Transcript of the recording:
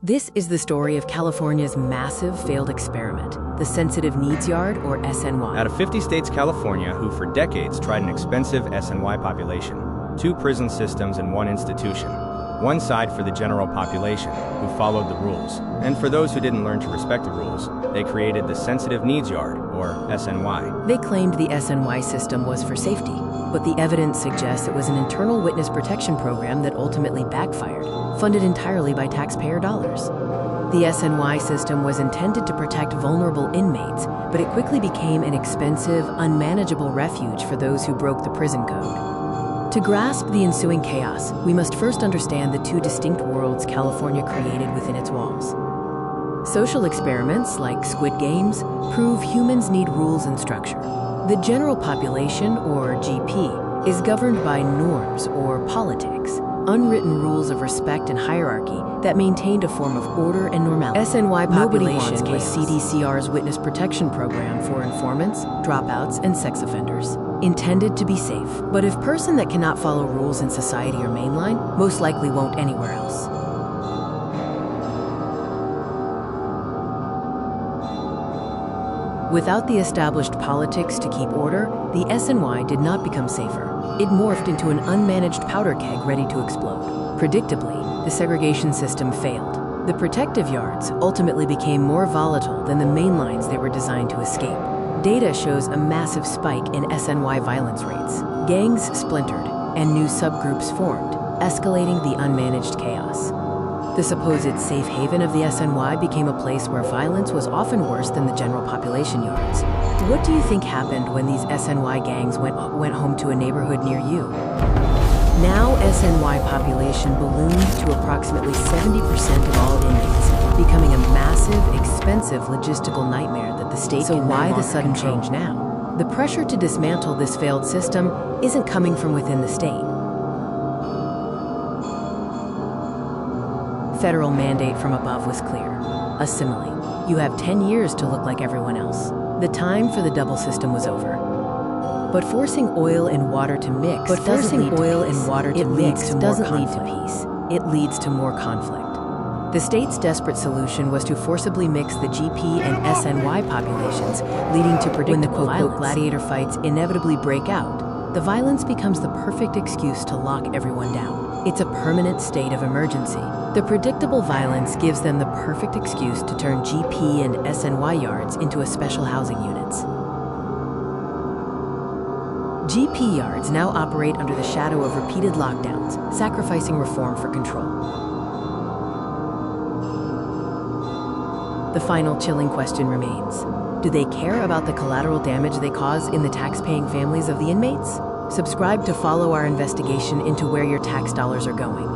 This is the story of California's massive failed experiment, the Sensitive Needs Yard, or SNY. Out of 50 states, California, who for decades tried an expensive SNY population, 2 prison systems and 1 institution. One side for the general population, who followed the rules, and for those who didn't learn to respect the rules, they created the Sensitive Needs Yard, or SNY. They claimed the SNY system was for safety, but the evidence suggests it was an internal witness protection program that ultimately backfired, funded entirely by taxpayer dollars. The SNY system was intended to protect vulnerable inmates, but it quickly became an expensive, unmanageable refuge for those who broke the prison code. To grasp the ensuing chaos, we must first understand the 2 distinct worlds California created within its walls. Social experiments, like Squid Games, prove humans need rules and structure. The general population, or GP, is governed by norms, or politics, unwritten rules of respect and hierarchy that maintained a form of order and normality. SNY population was CDCR's witness protection program for informants, dropouts, and sex offenders, intended to be safe. But if person that cannot follow rules in society or mainline, most likely won't anywhere else. Without the established politics to keep order, the SNY did not become safer. It morphed into an unmanaged powder keg ready to explode. Predictably, the segregation system failed. The protective yards ultimately became more volatile than the mainlines they were designed to escape. Data shows a massive spike in SNY violence rates. Gangs splintered, and new subgroups formed, escalating the unmanaged chaos. The supposed safe haven of the SNY became a place where violence was often worse than the general population yards. What do you think happened when these SNY gangs went home to a neighborhood near you? Now, SNY population ballooned to approximately 70% of all inmates, becoming a massive, expensive logistical nightmare that the state can no longer control. So why the sudden change now? The pressure to dismantle this failed system isn't coming from within the state. Federal mandate from above was clear. A simile. You have 10 years to look like everyone else. The time for the double system was over. But forcing oil and water to mix doesn't lead to peace. It leads to more conflict. The state's desperate solution was to forcibly mix the GP and SNY populations, leading to predictable when the quote-unquote gladiator fights inevitably break out. The violence becomes the perfect excuse to lock everyone down. It's a permanent state of emergency. The predictable violence gives them the perfect excuse to turn GP and SNY yards into special housing units. GP yards now operate under the shadow of repeated lockdowns, sacrificing reform for control. The final chilling question remains. Do they care about the collateral damage they cause in the tax-paying families of the inmates? Subscribe to follow our investigation into where your tax dollars are going.